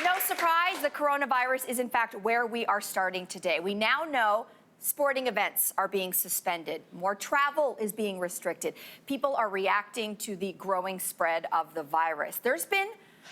No surprise, the coronavirus is in fact where we are starting today. We now know sporting events are being suspended. More travel is being restricted. People are reacting to the growing spread of the virus. There's been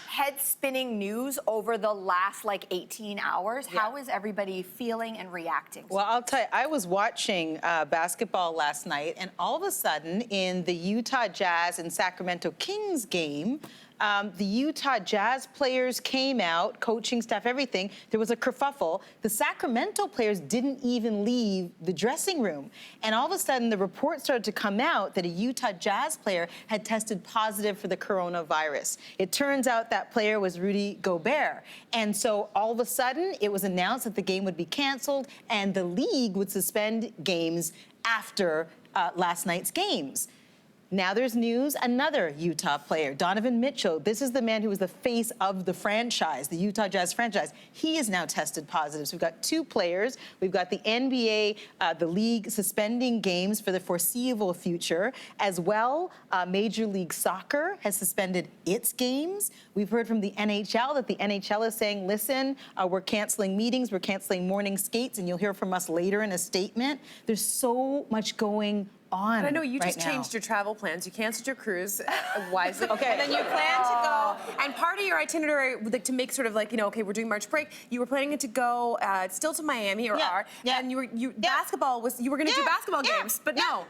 head-spinning news over the last 18 hours. Yeah. How is everybody feeling and reacting? Well, I'll tell you, I was watching basketball last night, and all of a sudden, in the Utah Jazz and Sacramento Kings game, the Utah Jazz players came out, coaching staff, everything. There was a kerfuffle. The Sacramento players didn't even leave the dressing room. And all of a sudden, the report started to come out that a Utah Jazz player had tested positive for the coronavirus. It turns out that player was Rudy Gobert. And so all of a sudden, it was announced that the game would be canceled and the league would suspend games after last night's games. Now there's news, another Utah player, Donovan Mitchell. This is the man who was the face of the franchise, the Utah Jazz franchise. He is now tested positive. So we've got two players. We've got the NBA, the league suspending games for the foreseeable future. As well, Major League Soccer has suspended its games. We've heard from the NHL that the NHL is saying, listen, we're canceling meetings, we're canceling morning skates, and you'll hear from us later in a statement. There's so much going on. But I know you just changed your travel plans. You canceled your cruise wisely. Okay. And then you plan to go, and part of your itinerary, to make sort of okay, we're doing March break, you were planning to go still to Miami, or and basketball was, you were going to do basketball games, but no.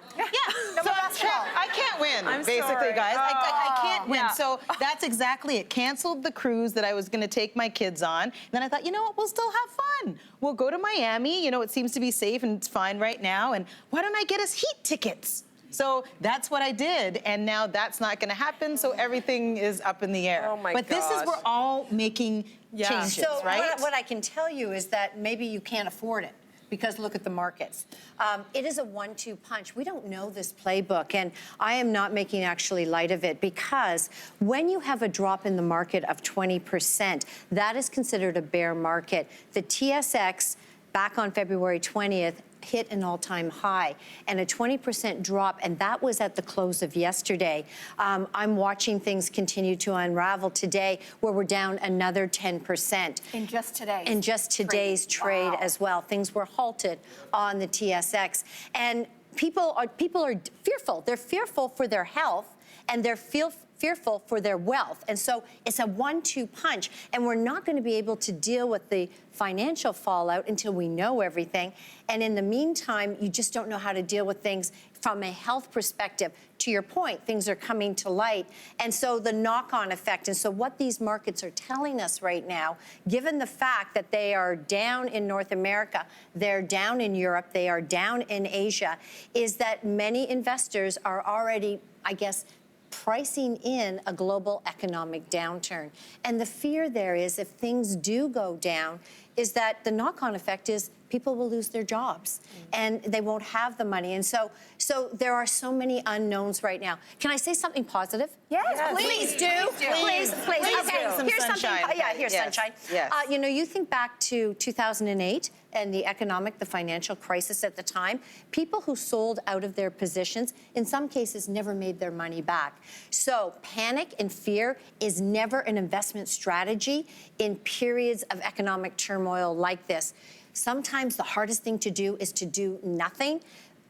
So I can't win, basically, guys. I can't win. So that's exactly it. Canceled the cruise that I was going to take my kids on. And then I thought, you know what, we'll still have fun. We'll go to Miami. You know, it seems to be safe and it's fine right now. And why don't I get us Heat tickets? So that's what I did, and now that's not going to happen, so everything is up in the air. Oh my But this is, we're all making changes, so right? What I can tell you is that maybe you can't afford it, because look at the markets. It is a 1-2 punch. We don't know this playbook, and I am not making actually light of it, because when you have a drop in the market of 20%, that is considered a bear market. The TSX, back on February 20th, hit an all-time high, and a 20% drop, and that was at the close of yesterday. I'm watching things continue to unravel today, where we're down another 10%. In just today's In just today's trade as well. Things were halted on the TSX. And people are fearful. They're fearful for their health, and they're fearful for their wealth. And so it's a 1-2 punch, and we're not going to be able to deal with the financial fallout until we know everything. And in the meantime, you just don't know how to deal with things from a health perspective. To your point, things are coming to light. And so the knock-on effect, and so what these markets are telling us right now, given the fact that they are down in North America, they're down in Europe, they are down in Asia, is that many investors are already, I guess, pricing in a global economic downturn. And the fear there is, if things do go down, is that the knock-on effect is people will lose their jobs and they won't have the money. And so there are so many unknowns right now. Can I say something positive? Yes, Please do. Please. Okay, here's sunshine. something. Yeah, here's sunshine. Yes. You know, you think back to 2008 and the financial crisis at the time, people who sold out of their positions, in some cases, never made their money back. So panic and fear is never an investment strategy in periods of economic turmoil like this. Sometimes the hardest thing to do is to do nothing,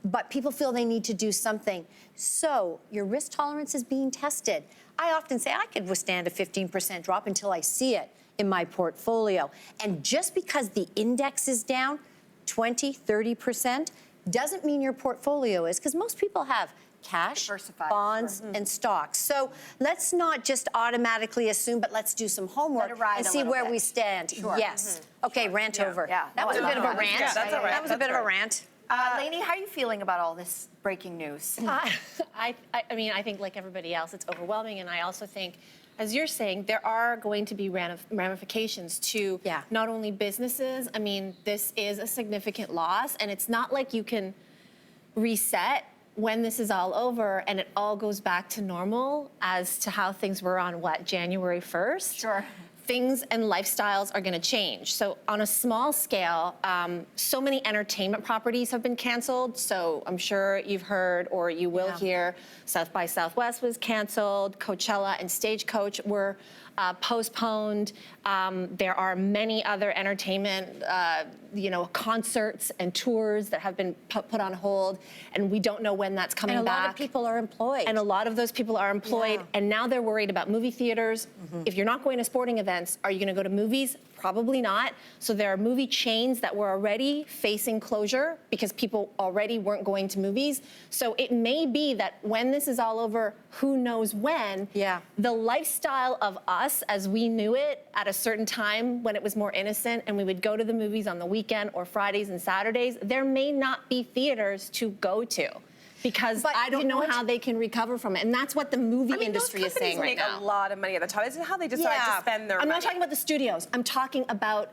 but people feel they need to do something. So your risk tolerance is being tested. I often say I could withstand a 15% drop until I see it in my portfolio. And just because the index is down 20, 30% doesn't mean your portfolio is, because most people have cash, bonds, and stocks. So let's not just automatically assume, but let's do some homework and see where we stand. Yes. Okay, rant over. Yeah. That was a bit of a rant. Yeah, that's all right. That was a bit of a rant. Lainey, how are you feeling about all this breaking news? I mean, I think like everybody else, it's overwhelming. And I also think, as you're saying, there are going to be ramifications to not only businesses. I mean, this is a significant loss, and it's not like you can reset when this is all over and it all goes back to normal as to how things were on, January 1st? Sure. Things and lifestyles are going to change. So on a small scale, so many entertainment properties have been canceled. So I'm sure you've heard, or you will hear, South by Southwest was canceled, Coachella and Stagecoach were postponed. There are many other entertainment, concerts and tours that have been put on hold, and we don't know when that's coming And a back. lot of people are employed. And a lot of those people are employed, and now they're worried about movie theaters. If you're not going to sporting events, are you going to go to movies? Probably not. So there are movie chains that were already facing closure because people already weren't going to movies. So it may be that when this is all over, who knows when, the lifestyle of us as we knew it at a certain time when it was more innocent and we would go to the movies on the weekend or Fridays and Saturdays, there may not be theaters to go to. Because I don't know how they can recover from it. And that's what the movie industry is saying right now. Those companies make a lot of money at the top. This is how they decide to spend their money. I'm not talking about the studios. I'm talking about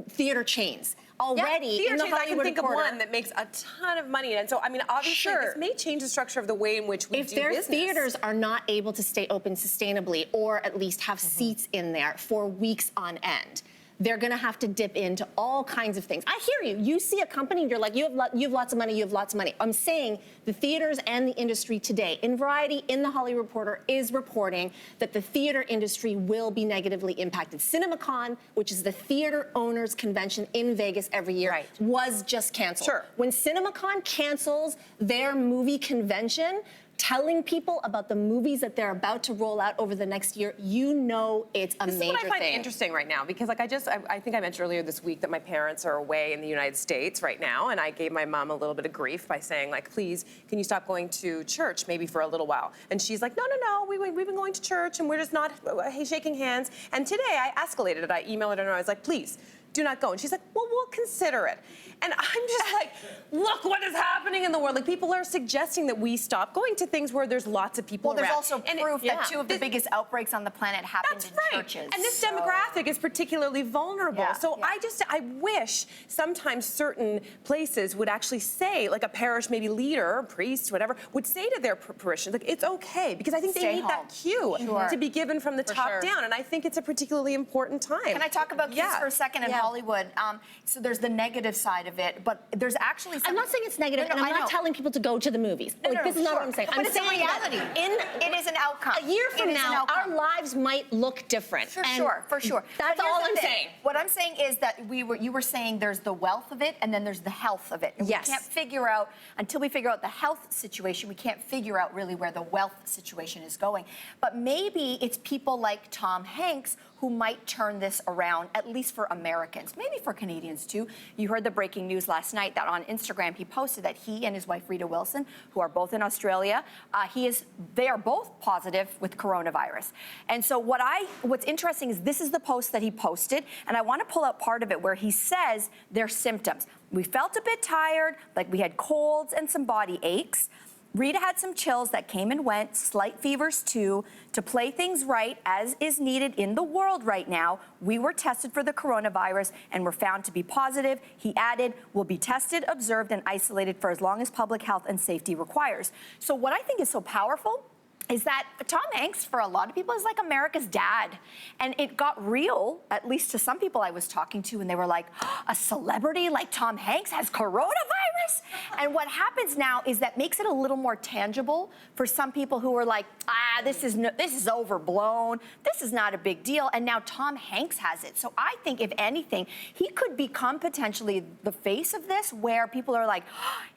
theater chains. Already in the Hollywood I can think Reporter, of one that makes a ton of money. And so, I mean, obviously, this may change the structure of the way in which we do business. If their theaters are not able to stay open sustainably or at least have seats in there for weeks on end, they're going to have to dip into all kinds of things. I hear you. You see a company and you're like, you have lots of money, you have lots of money. I'm saying the theaters and the industry today, in Variety, in the Hollywood Reporter, is reporting that the theater industry will be negatively impacted. CinemaCon, which is the theater owners convention in Vegas every year, was just canceled. Sure. When CinemaCon cancels their movie convention, telling people about the movies that they're about to roll out over the next year, you know it's a major thing. This is what I find interesting right now, because like I think I mentioned earlier this week that my parents are away in the United States right now, and I gave my mom a little bit of grief by saying, like, please, can you stop going to church maybe for a little while? And she's like, no, we've been going to church and we're just not shaking hands. And today I escalated it. I emailed her and I was like, please, do not go. And she's like, well, we'll consider it. And I'm just like, look what is happening in the world. Like, people are suggesting that we stop going to things where there's lots of people around. Well, there's also and proof that two of the biggest outbreaks on the planet happened in churches. And this demographic is particularly vulnerable. I wish sometimes certain places would actually say, like a parish maybe leader, priest, whatever, would say to their parishioners, like, it's okay, because I think they need that cue to be given from the top down. And I think it's a particularly important time. Can I talk about kids for a second in Hollywood? So there's the negative side of it, but there's actually something. I'm not saying it's negative, and I'm not telling people to go to the movies. This is not what I'm saying. But it's a reality. It is an outcome. A year from now, our lives might look different. For sure. That's all I'm saying. What I'm saying is that you were saying there's the wealth of it and then there's the health of it. And we can't figure out, until we figure out the health situation, we can't figure out really where the wealth situation is going. But maybe it's people like Tom Hanks who might turn this around, at least for Americans, maybe for Canadians too. You heard the breaking news last night that on Instagram he posted that he and his wife Rita Wilson, who are both in Australia, they are both positive with coronavirus. And so what's interesting is this is the post that he posted, and I want to pull out part of it where he says their symptoms. We felt a bit tired, like we had colds and some body aches. Rita had some chills that came and went, slight fevers too. To play things right, as is needed in the world right now, we were tested for the coronavirus and were found to be positive. He added, we'll be tested, observed, and isolated for as long as public health and safety requires. So what I think is so powerful is that Tom Hanks, for a lot of people, is like America's dad. And it got real, at least to some people I was talking to, and they were like, a celebrity like Tom Hanks has coronavirus? And what happens now is that makes it a little more tangible for some people who are like, this is overblown, this is not a big deal, and now Tom Hanks has it. So I think, if anything, he could become potentially the face of this, where people are like,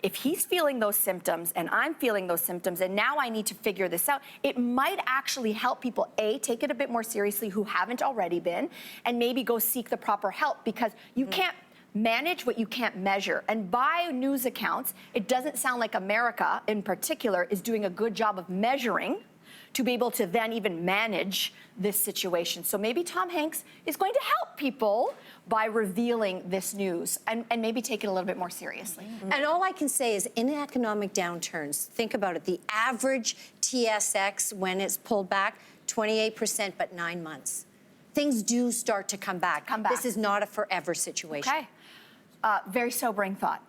if he's feeling those symptoms, and I'm feeling those symptoms, and now I need to figure this out, it might actually help people, take it a bit more seriously who haven't already been, and maybe go seek the proper help, because you can't manage what you can't measure. And by news accounts, it doesn't sound like America in particular is doing a good job of measuring to be able to then even manage this situation. So maybe Tom Hanks is going to help people by revealing this news and maybe take it a little bit more seriously. And all I can say is, in economic downturns, think about it, the average TSX, when it's pulled back, 28%, but 9 months. Things do start to come back. This is not a forever situation. Okay. Very sobering thought.